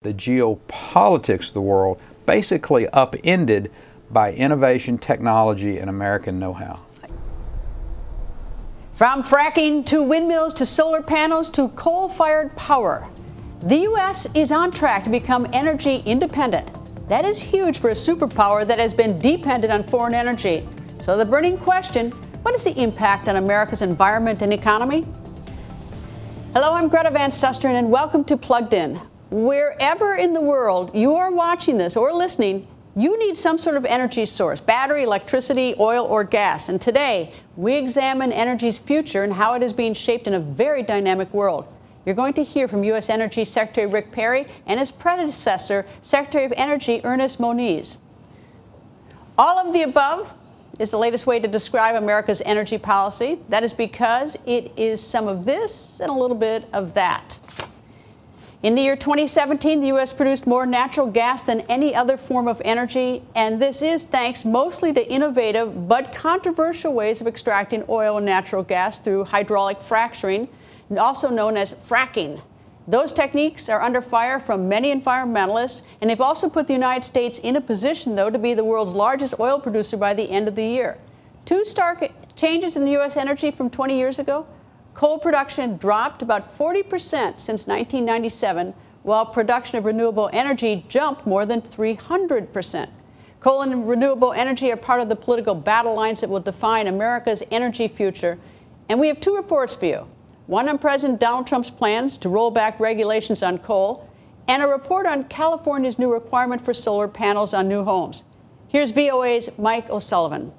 The geopolitics of the world basically upended by innovation, technology, and American know-how. From fracking to windmills to solar panels to coal-fired power, the U.S. is on track to become energy independent. That is huge for a superpower that has been dependent on foreign energy. So the burning question, what is the impact on America's environment and economy? Hello, I'm Greta Van Susteren, and welcome to Plugged In. Wherever in the world you are watching this or listening, you need some sort of energy source, battery, electricity, oil, or gas. And today, we examine energy's future and how it is being shaped in a very dynamic world. You're going to hear from U.S. Energy Secretary Rick Perry and his predecessor, Secretary of Energy Ernest Moniz. All of the above is the latest way to describe America's energy policy. That is because it is some of this and a little bit of that. In the year 2017, the U.S. produced more natural gas than any other form of energy, and this is thanks mostly to innovative but controversial ways of extracting oil and natural gas through hydraulic fracturing, also known as fracking. Those techniques are under fire from many environmentalists, and they've also put the United States in a position, though, to be the world's largest oil producer by the end of the year. Two stark changes in U.S. energy from 20 years ago. Coal production dropped about 40% since 1997, while production of renewable energy jumped more than 300%. Coal and renewable energy are part of the political battle lines that will define America's energy future. And we have two reports for you. One on President Donald Trump's plans to roll back regulations on coal, and a report on California's new requirement for solar panels on new homes. Here's VOA's Mike O'Sullivan.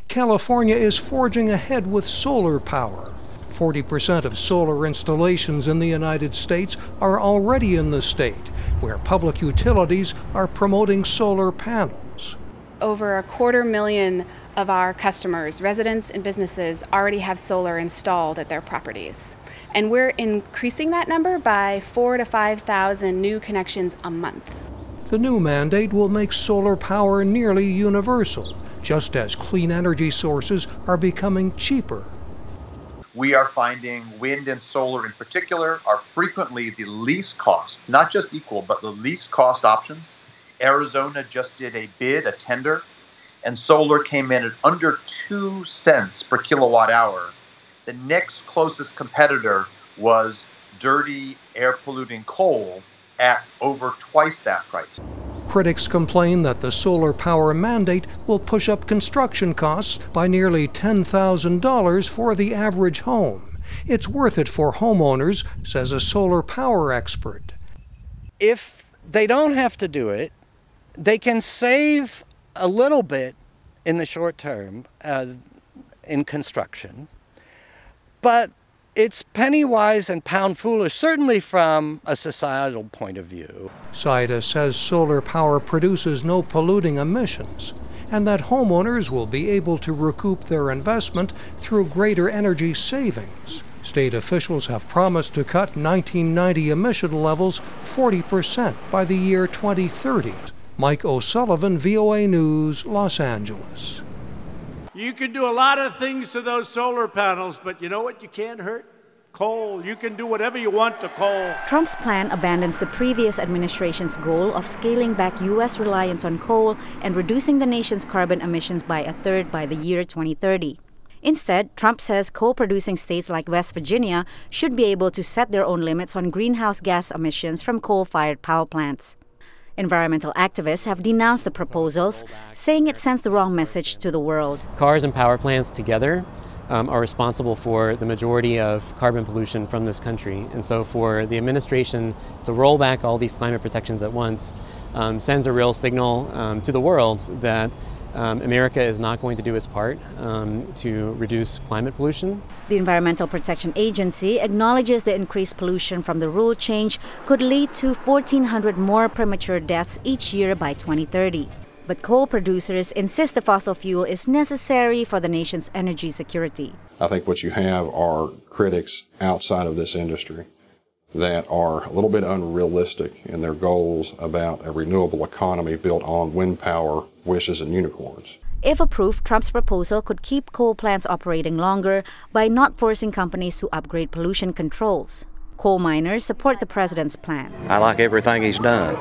California is forging ahead with solar power. 40% of solar installations in the United States are already in the state, where public utilities are promoting solar panels. Over 250,000 of our customers, residents and businesses, already have solar installed at their properties. And we're increasing that number by 4,000 to 5,000 new connections a month. The new mandate will make solar power nearly universal, just as clean energy sources are becoming cheaper. We are finding wind and solar in particular are frequently the least cost, not just equal, but the least cost options. Arizona just did a bid, a tender, and solar came in at under 2 cents per kilowatt hour. The next closest competitor was dirty, air-polluting coal at over twice that price. Critics complain that the solar power mandate will push up construction costs by nearly $10,000 for the average home. It's worth it for homeowners, says a solar power expert. If they don't have to do it, they can save a little bit in the short term in construction, but it's penny wise and pound foolish, certainly from a societal point of view. SIDA says solar power produces no polluting emissions, and that homeowners will be able to recoup their investment through greater energy savings. State officials have promised to cut 1990 emission levels 40% by the year 2030. Mike O'Sullivan, VOA News, Los Angeles. You can do a lot of things to those solar panels, but you know what you can't hurt? Coal. You can do whatever you want to coal. Trump's plan abandons the previous administration's goal of scaling back U.S. reliance on coal and reducing the nation's carbon emissions by a third by the year 2030. Instead, Trump says coal-producing states like West Virginia should be able to set their own limits on greenhouse gas emissions from coal-fired power plants. Environmental activists have denounced the proposals, saying it sends the wrong message to the world. Cars and power plants together are responsible for the majority of carbon pollution from this country. And so for the administration to roll back all these climate protections at once sends a real signal to the world that America is not going to do its part to reduce climate pollution. The Environmental Protection Agency acknowledges the increased pollution from the rule change could lead to 1,400 more premature deaths each year by 2030. But coal producers insist the fossil fuel is necessary for the nation's energy security. I think what you have are critics outside of this industry that are a little bit unrealistic in their goals about a renewable economy built on wind power, wishes, and unicorns. If approved, Trump's proposal could keep coal plants operating longer by not forcing companies to upgrade pollution controls. Coal miners support the president's plan. I like everything he's done.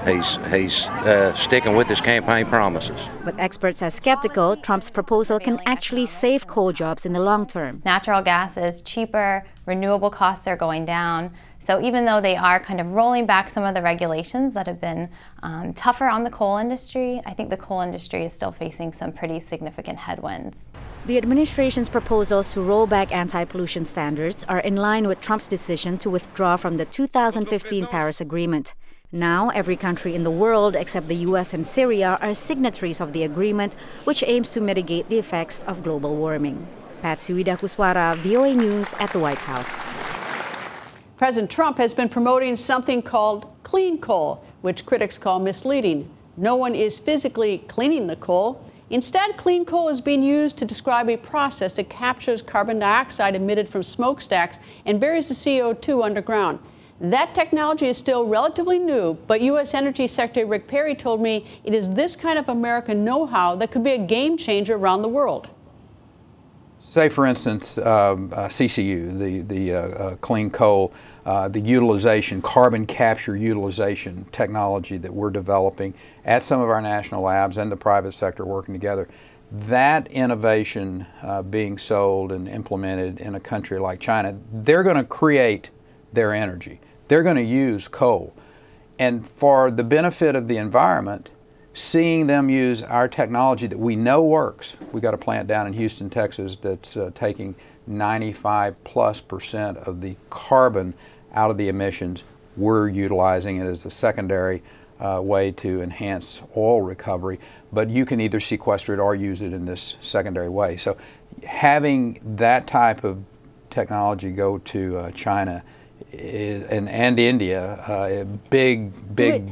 He's sticking with his campaign promises. But experts are skeptical Trump's proposal can actually save coal jobs in the long term. Natural gas is cheaper, renewable costs are going down. So even though they are kind of rolling back some of the regulations that have been tougher on the coal industry, I think the coal industry is still facing some pretty significant headwinds. The administration's proposals to roll back anti-pollution standards are in line with Trump's decision to withdraw from the 2015 Paris Agreement. Now, every country in the world except the U.S. and Syria are signatories of the agreement, which aims to mitigate the effects of global warming. Patsy Widakuswara, VOA News at the White House. President Trump has been promoting something called clean coal, which critics call misleading. No one is physically cleaning the coal. Instead, clean coal is being used to describe a process that captures carbon dioxide emitted from smokestacks and buries the CO2 underground. That technology is still relatively new, but U.S. Energy Secretary Rick Perry told me it is this kind of American know-how that could be a game changer around the world. Say, for instance, CCU, the clean coal, the utilization, carbon capture utilization technology that we're developing at some of our national labs and the private sector working together. That innovation being sold and implemented in a country like China, they're going to create their energy. They're going to use coal. And for the benefit of the environment, seeing them use our technology that we know works. We got a plant down in Houston, Texas that's taking 95+% of the carbon out of the emissions. We're utilizing it as a secondary way to enhance oil recovery, but you can either sequester it or use it in this secondary way. So having that type of technology go to China and India, a big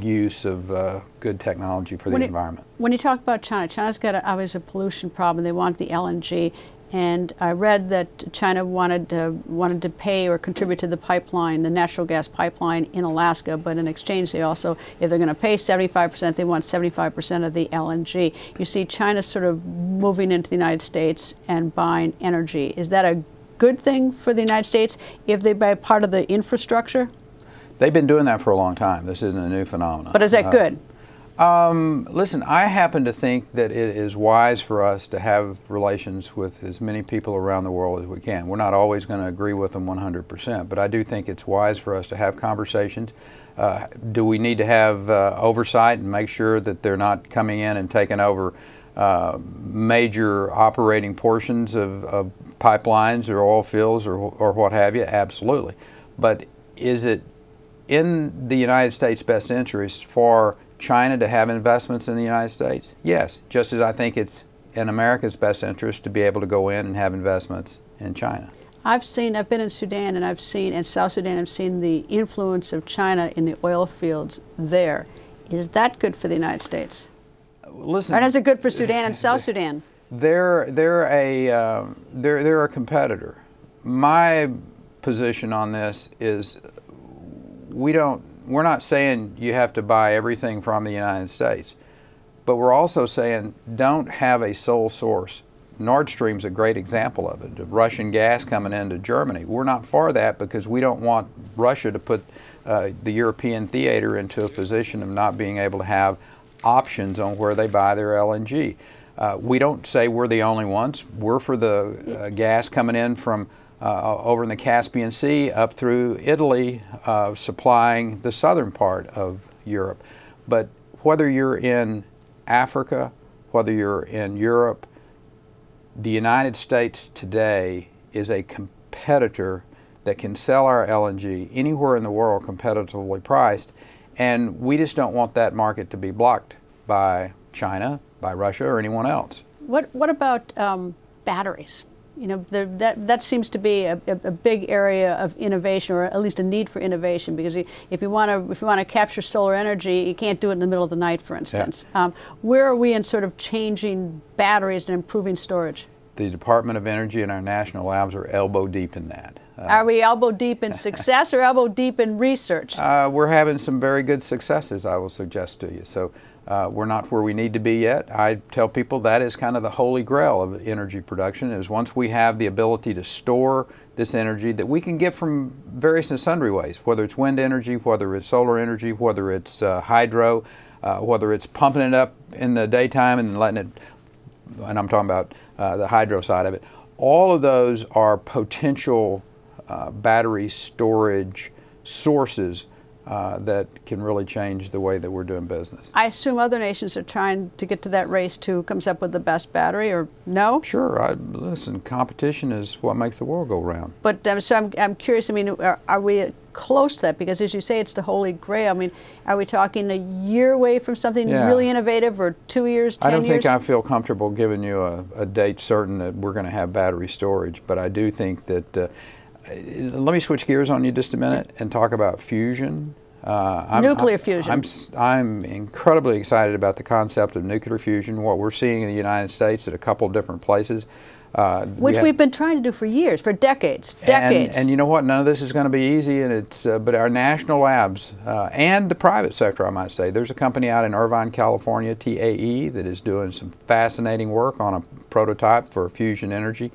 use of good technology for the environment. When you talk about China, China's got obviously a pollution problem. They want the LNG, and I read that China wanted to pay or contribute to the pipeline, the natural gas pipeline in Alaska, but in exchange they also, if they're going to pay 75%, they want 75% of the LNG. You see China sort of moving into the United States and buying energy. Is that a good thing for the United States if they buy part of the infrastructure? They've been doing that for a long time. This isn't a new phenomenon. But is that good? Listen, I happen to think that it is wise for us to have relations with as many people around the world as we can. We're not always going to agree with them 100%, but I do think it's wise for us to have conversations. Do we need to have oversight and make sure that they're not coming in and taking over major operating portions of pipelines or oil fields or what have you? Absolutely. But is it in the United States' best interest for China to have investments in the United States? Yes, just as I think it's in America's best interest to be able to go in and have investments in China. I've been in Sudan and in South Sudan, I've seen the influence of China in the oil fields there. Is that good for the United States? Listen, or is it good for Sudan and South Sudan? They're a competitor. My position on this is we're not saying you have to buy everything from the United States, but we're also saying don't have a sole source. Nord Stream's a great example of it, the Russian gas coming into Germany. We're not for that because we don't want Russia to put the European theater into a position of not being able to have options on where they buy their LNG. We don't say we're the only ones. We're for the gas coming in from over in the Caspian Sea up through Italy, supplying the southern part of Europe. But whether you're in Africa, whether you're in Europe, the United States today is a competitor that can sell our LNG anywhere in the world competitively priced, and we just don't want that market to be blocked by China, by Russia, or anyone else. What about batteries? You know, that seems to be a big area of innovation, or at least a need for innovation, because if you want to capture solar energy, you can't do it in the middle of the night, for instance. Yeah. Where are we in sort of changing batteries and improving storage? The Department of Energy and our national labs are elbow deep in that. Are we elbow deep in success or elbow deep in research? We're having some very good successes, I will suggest to you. So we're not where we need to be yet. I tell people that is kind of the holy grail of energy production, is once we have the ability to store this energy that we can get from various and sundry ways, whether it's wind energy, whether it's solar energy, whether it's hydro, whether it's pumping it up in the daytime and letting it, and I'm talking about the hydro side of it. All of those are potential battery storage sources that can really change the way that we're doing business. I assume other nations are trying to get to that race to comes up with the best battery, or no? Sure. Listen, competition is what makes the world go round. But so I'm curious, I mean, are we close to that? Because as you say, it's the holy grail. I mean, are we talking a year away from something really innovative, or 2 years, 10 years? I don't think I feel comfortable giving you a date certain that we're going to have battery storage, but I do think that let me switch gears on you just a minute and talk about fusion. Nuclear fusion. I'm incredibly excited about the concept of nuclear fusion, what we're seeing in the United States at a couple different places. Which we've been trying to do for years, for decades. And you know what, none of this is going to be easy, and it's, but our national labs and the private sector, I might say. There's a company out in Irvine, California, TAE, that is doing some fascinating work on a prototype for fusion energy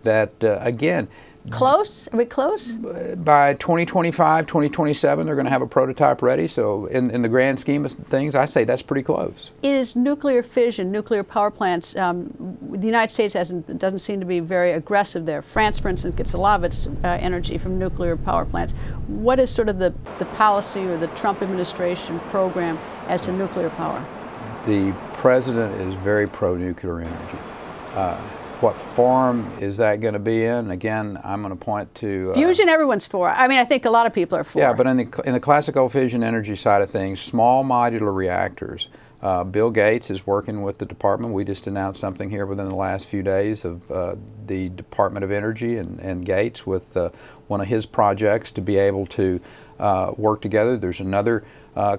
that, again, close? Are we close? By 2025, 2027, they're going to have a prototype ready. So in the grand scheme of things, I say that's pretty close. Is nuclear fission, nuclear power plants, the United States doesn't seem to be very aggressive there. France, for instance, gets a lot of its energy from nuclear power plants. What is sort of the policy or the Trump administration program as to nuclear power? The president is very pro-nuclear energy. What form is that going to be in? Again, I'm going to point to fusion. Everyone's for. I mean, I think a lot of people are for. Yeah, but in the classical fission energy side of things, small modular reactors. Bill Gates is working with the department. We just announced something here within the last few days of the Department of Energy and Gates with one of his projects to be able to work together. There's another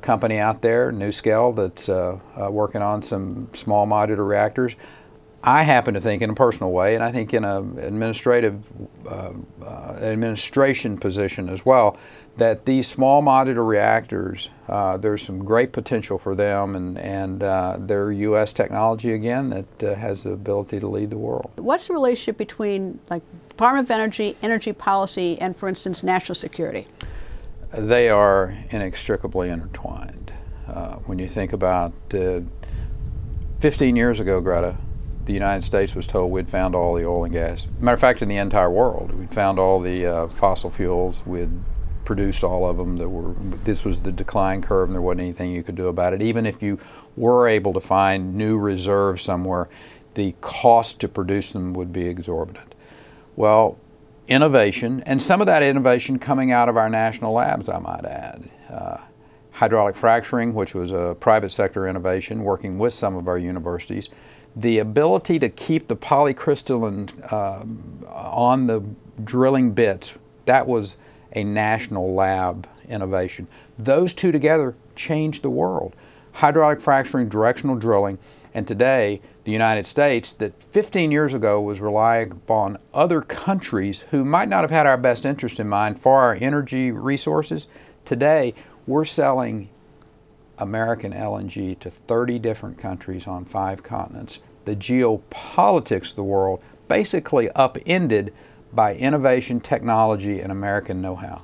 company out there, NuScale, that's working on some small modular reactors. I happen to think, in a personal way, and I think in an administration position as well, that these small modular reactors, there's some great potential for them, and they're U.S. technology again that has the ability to lead the world. What's the relationship between, like, Department of Energy, energy policy, and, for instance, national security? They are inextricably intertwined. When you think about 15 years ago, Greta, the United States was told we'd found all the oil and gas. Matter of fact, in the entire world, we'd found all the fossil fuels. We'd produced all of them. This was the decline curve, and there wasn't anything you could do about it. Even if you were able to find new reserves somewhere, the cost to produce them would be exorbitant. Well, innovation, and some of that innovation coming out of our national labs, I might add. Hydraulic fracturing, which was a private sector innovation, working with some of our universities. The ability to keep the polycrystalline on the drilling bits, that was a national lab innovation. Those two together changed the world. Hydraulic fracturing, directional drilling, and today the United States, that 15 years ago was relying upon other countries who might not have had our best interest in mind for our energy resources. Today we're selling American LNG to 30 different countries on 5 continents. The geopolitics of the world basically upended by innovation, technology, and American know-how.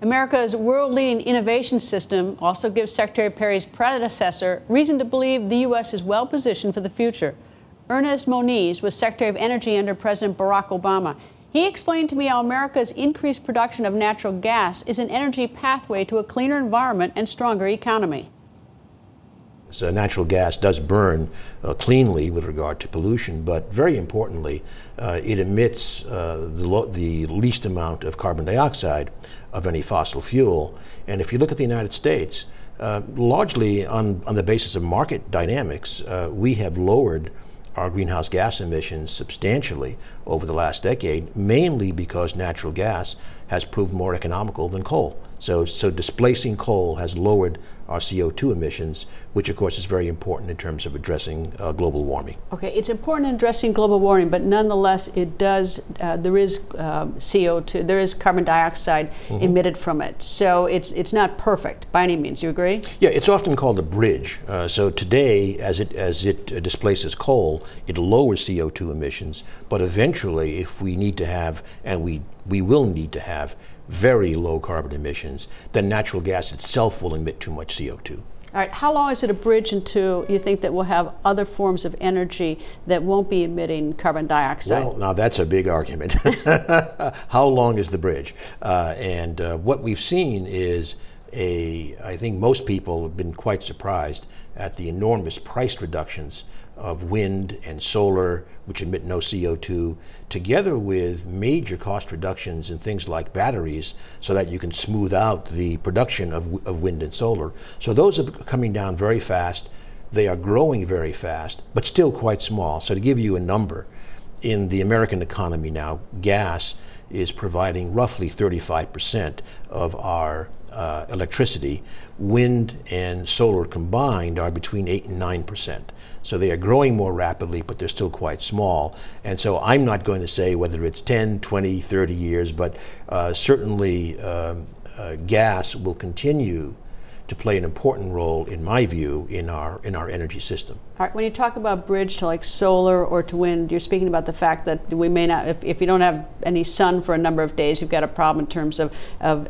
America's world-leading innovation system also gives Secretary Perry's predecessor reason to believe the U.S. is well-positioned for the future. Ernest Moniz was Secretary of Energy under President Barack Obama. He explained to me how America's increased production of natural gas is an energy pathway to a cleaner environment and stronger economy. So natural gas does burn cleanly with regard to pollution, but very importantly, it emits the least amount of carbon dioxide of any fossil fuel. And if you look at the United States, largely on the basis of market dynamics, we have lowered our greenhouse gas emissions substantially over the last decade, mainly because natural gas has proved more economical than coal. So displacing coal has lowered our CO2 emissions, which of course is very important in terms of addressing global warming. Okay, it's important in addressing global warming, but nonetheless, it does. There is CO2, there is carbon dioxide emitted from it. So it's not perfect by any means. Do you agree? Yeah, it's often called a bridge. So today, as it displaces coal, it lowers CO2 emissions. But eventually, if we need to have, and we will need to have, very low carbon emissions, then natural gas itself will emit too much CO2. All right, how long is it a bridge into you think that we'll have other forms of energy that won't be emitting carbon dioxide? Well, now that's a big argument. How long is the bridge? What we've seen is I think most people have been quite surprised at the enormous price reductions of wind and solar, which emit no CO2, together with major cost reductions in things like batteries, so that you can smooth out the production of wind and solar. So those are coming down very fast. They are growing very fast, but still quite small. So to give you a number, in the American economy now, gas is providing roughly 35% of our electricity. Wind and solar combined are between 8 and 9%. So they are growing more rapidly, but they're still quite small. And so I'm not going to say whether it's 10, 20, 30 years, but certainly gas will continue to play an important role, in my view, in our energy system. All right, when you talk about bridge to like solar or to wind, you're speaking about the fact that we may not, if you don't have any sun for a number of days, you've got a problem in terms of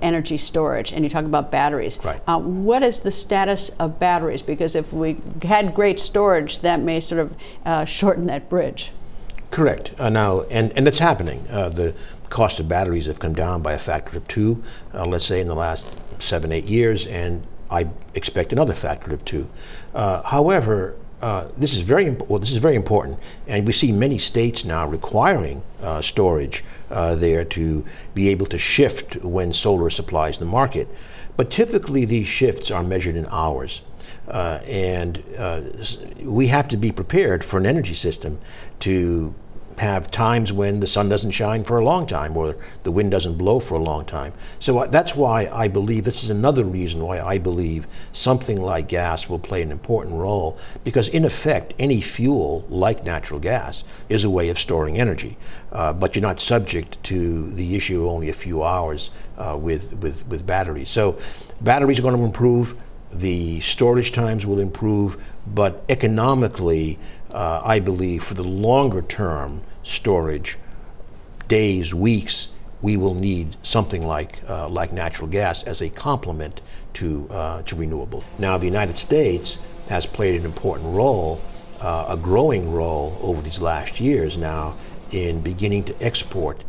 energy storage, and you talk about batteries. Right. What is the status of batteries? Because if we had great storage, that may sort of shorten that bridge. Correct. Now, and that's happening. The cost of batteries have come down by a factor of 2, let's say in the last 7, 8 years, and I expect another factor of 2. However, this is very important, and we see many states now requiring storage there to be able to shift when solar supplies the market. But typically these shifts are measured in hours. We have to be prepared for an energy system to have times when the sun doesn't shine for a long time or the wind doesn't blow for a long time. So that's why I believe, this is another reason why I believe something like gas will play an important role, because in effect any fuel like natural gas is a way of storing energy, but you're not subject to the issue of only a few hours with batteries. So batteries are going to improve, the storage times will improve, but economically I believe for the longer term storage, days, weeks, we will need something like natural gas as a complement to renewable. Now, the United States has played an important role, a growing role over these last years now in beginning to export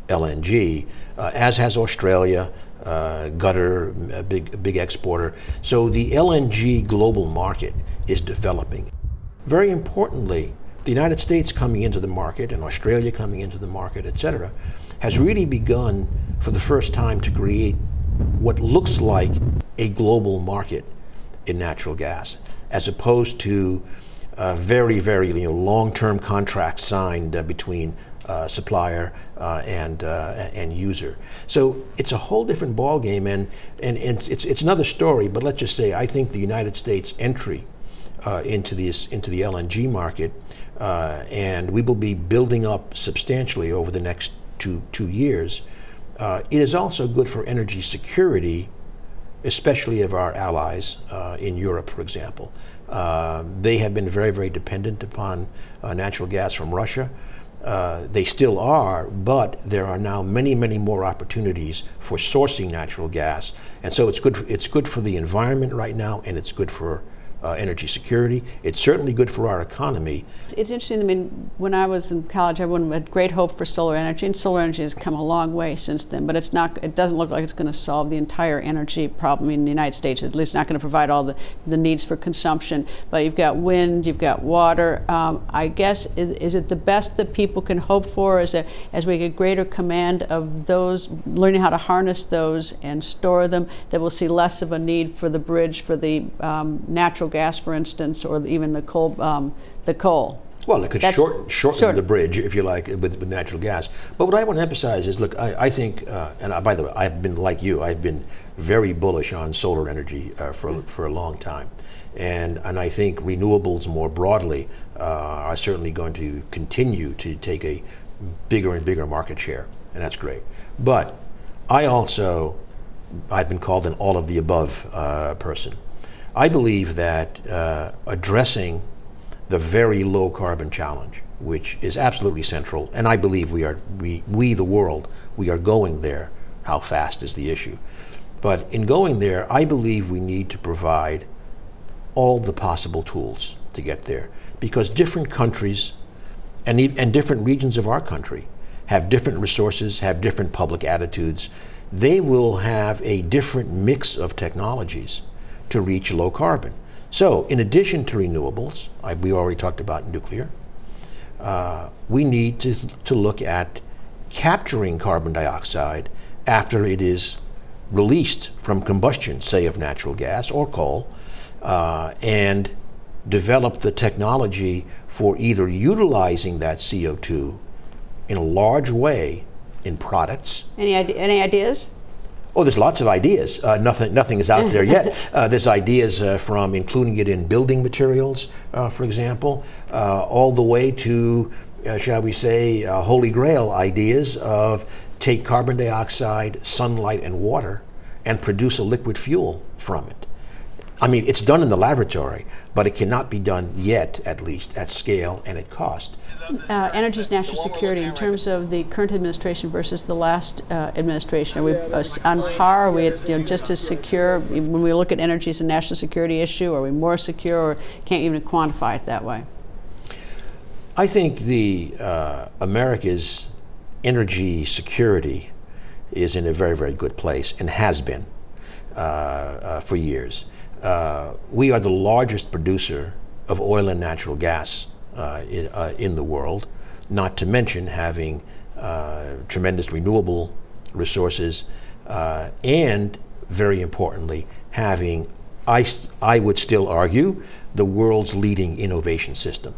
LNG, as has Australia, Qatar, a big exporter. So the LNG global market is developing. Very importantly, the United States coming into the market and Australia coming into the market, etc., has really begun for the first time to create what looks like a global market in natural gas, as opposed to very long-term contracts signed between supplier and user. So it's a whole different ballgame, and it's another story. But let's just say I think the United States entry into the LNG market, and we will be building up substantially over the next two years. It is also good for energy security, especially of our allies in Europe, for example. They have been very dependent upon natural gas from Russia. They still are, but there are now many more opportunities for sourcing natural gas, and so it's good for the environment right now, and it's good for energy security. It's certainly good for our economy. It's interesting. I mean, when I was in college, everyone had great hope for solar energy, and solar energy has come a long way since then. But it's not. It doesn't look like it's going to solve the entire energy problem in the United States. At least, not going to provide all the needs for consumption. But you've got wind, you've got water. I guess is it the best that people can hope for as we get greater command of those, learning how to harness those and store them, that we'll see less of a need for the bridge for the natural gas, for instance, or even the coal. Well, it could shorten the bridge, if you like, with natural gas. But what I want to emphasize is, look, I think, by the way, I've been like you. I've been very bullish on solar energy for a long time, and I think renewables more broadly are certainly going to continue to take a bigger and bigger market share, and that's great. But I've been called an all of the above person. I believe that addressing the very low carbon challenge, which is absolutely central, and I believe we the world, we are going there. How fast is the issue? But in going there, I believe we need to provide all the possible tools to get there, because different countries and different regions of our country have different resources, have different public attitudes. They will have a different mix of technologies to reach low carbon. So, in addition to renewables, we already talked about nuclear, we need to look at capturing carbon dioxide after it is released from combustion, say of natural gas or coal, and develop the technology for either utilizing that CO2 in a large way in products. Any ideas? Oh, there's lots of ideas. Nothing is out there yet. There's ideas from including it in building materials, for example, all the way to, shall we say, holy grail ideas of take carbon dioxide, sunlight, and water and produce a liquid fuel from it. I mean, it's done in the laboratory, but it cannot be done yet, at least, at scale and at cost. Energy is national security. In terms of the current administration versus the last administration, are we on par? Are we just as secure? When we look at energy as a national security issue, are we more secure, or can't even quantify it that way? I think America's energy security is in a very, very good place, and has been for years. We are the largest producer of oil and natural gas in the world, not to mention having tremendous renewable resources, and very importantly, having, I would still argue, the world's leading innovation system.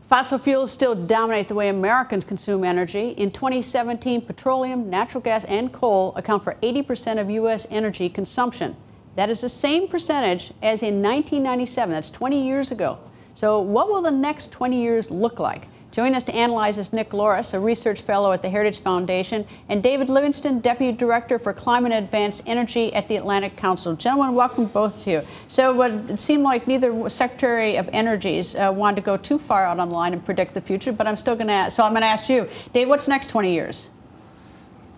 Fossil fuels still dominate the way Americans consume energy. In 2017, petroleum, natural gas, and coal account for 80% of U.S. energy consumption. That is the same percentage as in 1997. That's 20 years ago. So what will the next 20 years look like? Joining us to analyze is Nick Loris, a research fellow at the Heritage Foundation, and David Livingston, Deputy Director for Climate and Advanced Energy at the Atlantic Council. Gentlemen, welcome both of you. So it seemed like neither Secretary of Energies wanted to go too far out on the line and predict the future, but I'm still going to ask. So I'm going to ask you, Dave, what's next 20 years?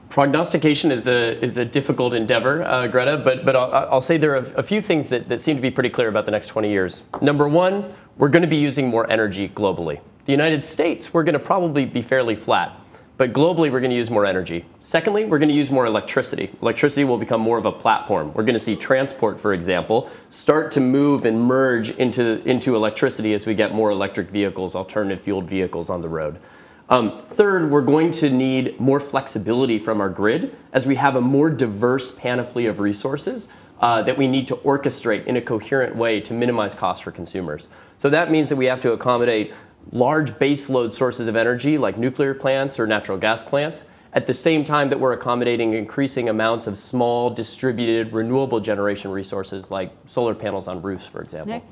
Prognostication is a difficult endeavor, Greta, but I'll say there are a few things that seem to be pretty clear about the next 20 years. Number one, we're going to be using more energy globally. The United States, we're going to probably be fairly flat, but globally we're going to use more energy. Secondly, we're going to use more electricity. Electricity will become more of a platform. We're going to see transport, for example, start to move and merge into electricity as we get more electric vehicles, alternative fueled vehicles on the road. Third, we're going to need more flexibility from our grid as we have a more diverse panoply of resources that we need to orchestrate in a coherent way to minimize costs for consumers. So that means that we have to accommodate large baseload sources of energy like nuclear plants or natural gas plants, at the same time that we're accommodating increasing amounts of small, distributed, renewable generation resources like solar panels on roofs, for example. Nick?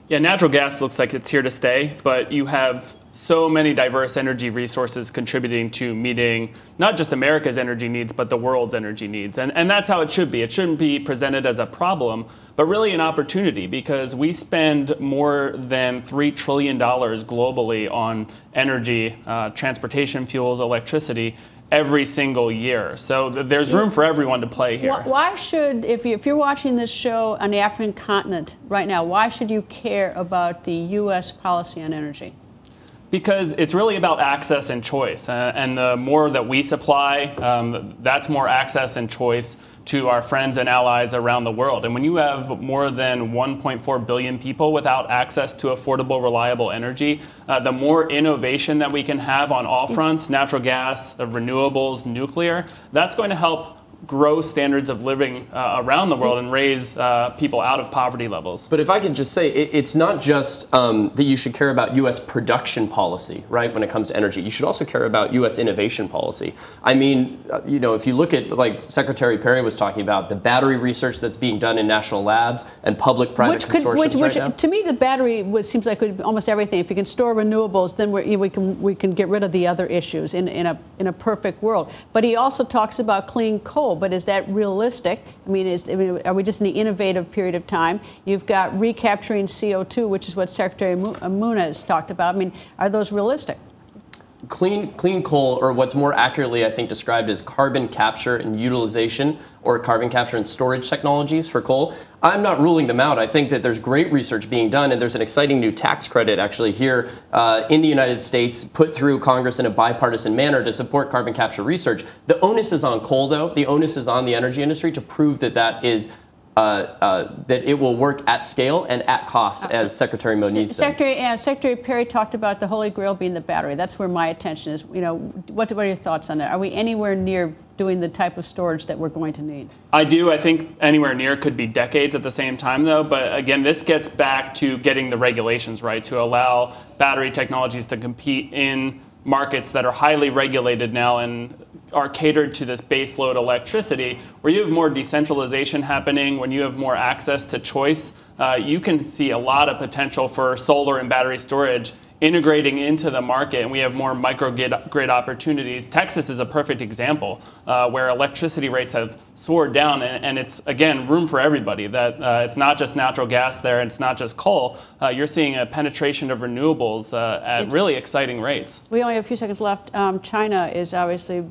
Yeah, natural gas looks like it's here to stay, but you have so many diverse energy resources contributing to meeting not just America's energy needs, but the world's energy needs. And that's how it should be. It shouldn't be presented as a problem, but really an opportunity, because we spend more than $3 trillion globally on energy, transportation fuels, electricity, every single year. So there's room for everyone to play here. Why should, if you're watching this show on the African continent right now, why should you care about the U.S. policy on energy? Because it's really about access and choice. And the more that we supply, that's more access and choice to our friends and allies around the world. And when you have more than 1.4 billion people without access to affordable, reliable energy, the more innovation that we can have on all fronts, natural gas, renewables, nuclear, that's going to help grow standards of living around the world and raise people out of poverty levels. But if I could just say, it's not just that you should care about U.S. production policy, right, when it comes to energy. You should also care about U.S. innovation policy. I mean, you know, if you look at, like Secretary Perry was talking about, the battery research that's being done in national labs and public-private consortiums right now. To me, the battery seems like almost everything. If you can store renewables, then we can get rid of the other issues in a perfect world. But he also talks about clean coal. But is that realistic? I mean, are we just in the innovative period of time? You've got recapturing CO2, which is what Secretary Moniz talked about. I mean, are those realistic? Clean coal, or what's more accurately, I think, described as carbon capture and utilization, or carbon capture and storage technologies for coal. I'm not ruling them out. I think that there's great research being done, and there's an exciting new tax credit actually here in the United States put through Congress in a bipartisan manner to support carbon capture research. The onus is on coal, though. The onus is on the energy industry to prove that that it will work at scale and at cost, as Secretary Moniz said. Secretary Perry talked about the holy grail being the battery. That's where my attention is. You know, what are your thoughts on that? Are we anywhere near doing the type of storage that we're going to need? I do. I think anywhere near could be decades at the same time, though. But again, this gets back to getting the regulations right to allow battery technologies to compete in markets that are highly regulated now and are catered to this baseload electricity, where you have more decentralization happening, when you have more access to choice, you can see a lot of potential for solar and battery storage integrating into the market, and we have more microgrid opportunities. Texas is a perfect example where electricity rates have soared down, and it's, again, room for everybody. That it's not just natural gas there, it's not just coal. You're seeing a penetration of renewables at really exciting rates. We only have a few seconds left. China is obviously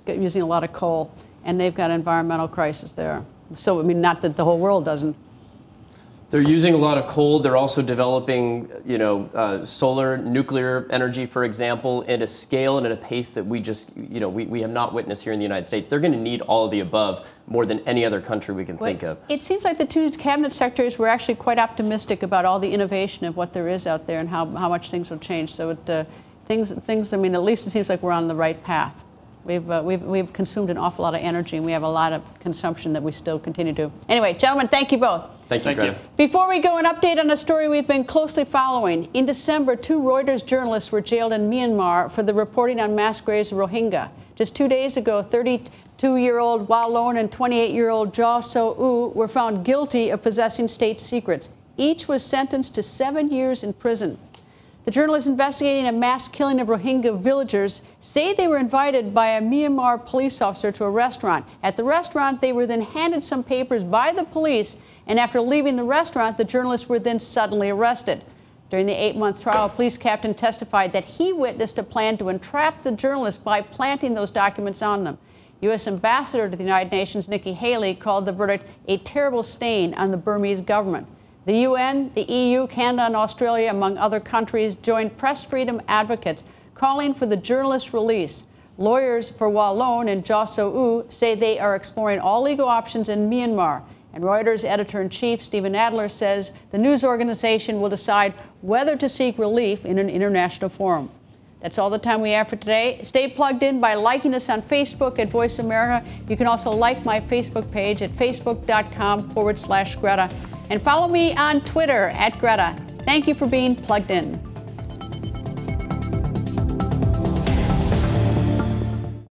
using a lot of coal, and they've got an environmental crisis there. So, I mean, not that the whole world doesn't. They're using a lot of coal. They're also developing, you know, solar, nuclear energy, for example, at a scale and at a pace that we just, you know, we have not witnessed here in the United States. They're going to need all of the above more than any other country we can think of. It seems like the two cabinet secretaries were actually quite optimistic about all the innovation of what there is out there and how much things will change. So things. I mean, at least it seems like we're on the right path. We've consumed an awful lot of energy, and we have a lot of consumption that we still continue to. Anyway, gentlemen, thank you both. Thank you. Before we go, an update on a story we've been closely following. In December, 2 Reuters journalists were jailed in Myanmar for the reporting on mass graves of Rohingya. Just 2 days ago, 32-year-old Wa Lone and 28-year-old Jaw So U were found guilty of possessing state secrets. Each was sentenced to 7 years in prison. The journalists investigating a mass killing of Rohingya villagers say they were invited by a Myanmar police officer to a restaurant. At the restaurant, they were then handed some papers by the police, and after leaving the restaurant, the journalists were then suddenly arrested. During the 8-month trial, a police captain testified that he witnessed a plan to entrap the journalists by planting those documents on them. U.S. Ambassador to the United Nations, Nikki Haley, called the verdict a terrible stain on the Burmese government. The UN, the EU, Canada, and Australia, among other countries, joined press freedom advocates calling for the journalist's release. Lawyers for Wa Lone and Jaw So U say they are exploring all legal options in Myanmar. And Reuters editor-in-chief Stephen Adler says the news organization will decide whether to seek relief in an international forum. That's all the time we have for today. Stay plugged in by liking us on Facebook at Voice America. You can also like my Facebook page at facebook.com/Greta. And follow me on Twitter at Greta. Thank you for being plugged in.